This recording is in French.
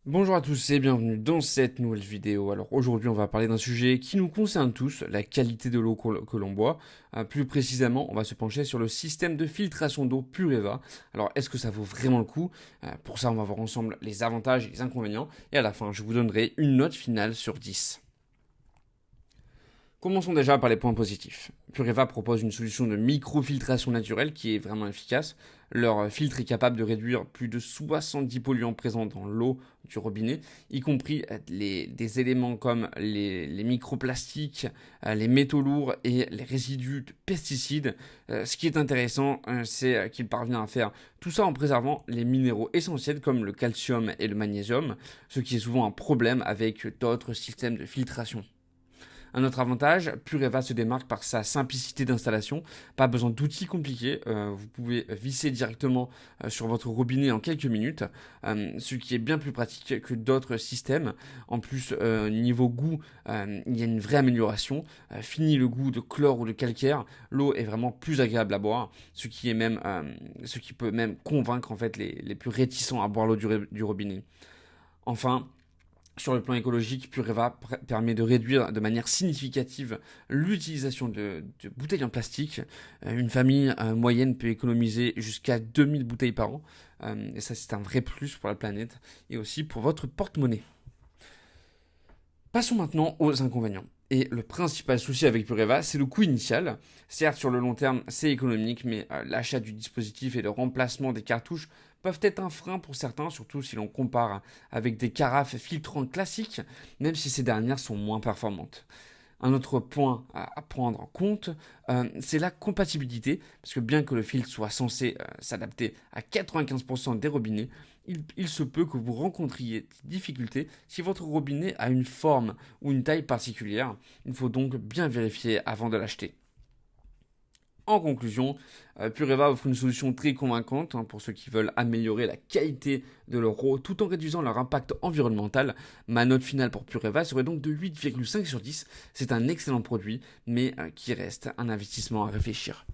Bonjour à tous et bienvenue dans cette nouvelle vidéo. Alors aujourd'hui on va parler d'un sujet qui nous concerne tous, la qualité de l'eau que l'on boit. Plus précisément on va se pencher sur le système de filtration d'eau Pureva. Alors est-ce que ça vaut vraiment le coup? Pour ça on va voir ensemble les avantages et les inconvénients et à la fin je vous donnerai une note finale sur 10. Commençons déjà par les points positifs. Pureva propose une solution de microfiltration naturelle qui est vraiment efficace. Leur filtre est capable de réduire plus de 70 polluants présents dans l'eau du robinet, y compris des éléments comme les microplastiques, les métaux lourds et les résidus de pesticides. Ce qui est intéressant, c'est qu'il parvient à faire tout ça en préservant les minéraux essentiels comme le calcium et le magnésium, ce qui est souvent un problème avec d'autres systèmes de filtration. Un autre avantage, Pureva se démarque par sa simplicité d'installation. Pas besoin d'outils compliqués. Vous pouvez visser directement sur votre robinet en quelques minutes, ce qui est bien plus pratique que d'autres systèmes. En plus, niveau goût, il y a une vraie amélioration. Fini le goût de chlore ou de calcaire, l'eau est vraiment plus agréable à boire, ce qui peut même convaincre en fait les plus réticents à boire l'eau du robinet. Enfin, sur le plan écologique, Pureva permet de réduire de manière significative l'utilisation de bouteilles en plastique. Une famille moyenne peut économiser jusqu'à 2000 bouteilles par an. Et ça, c'est un vrai plus pour la planète et aussi pour votre porte-monnaie. Passons maintenant aux inconvénients. Et le principal souci avec Pureva, c'est le coût initial. Certes, sur le long terme, c'est économique, mais l'achat du dispositif et le remplacement des cartouches peuvent être un frein pour certains, surtout si l'on compare avec des carafes filtrantes classiques, même si ces dernières sont moins performantes. Un autre point à prendre en compte, c'est la compatibilité, parce que bien que le filtre soit censé s'adapter à 95% des robinets, il se peut que vous rencontriez des difficultés si votre robinet a une forme ou une taille particulière. Il faut donc bien vérifier avant de l'acheter. En conclusion, Pureva offre une solution très convaincante pour ceux qui veulent améliorer la qualité de leur eau tout en réduisant leur impact environnemental. Ma note finale pour Pureva serait donc de 8,5 sur 10. C'est un excellent produit, mais qui reste un investissement à réfléchir.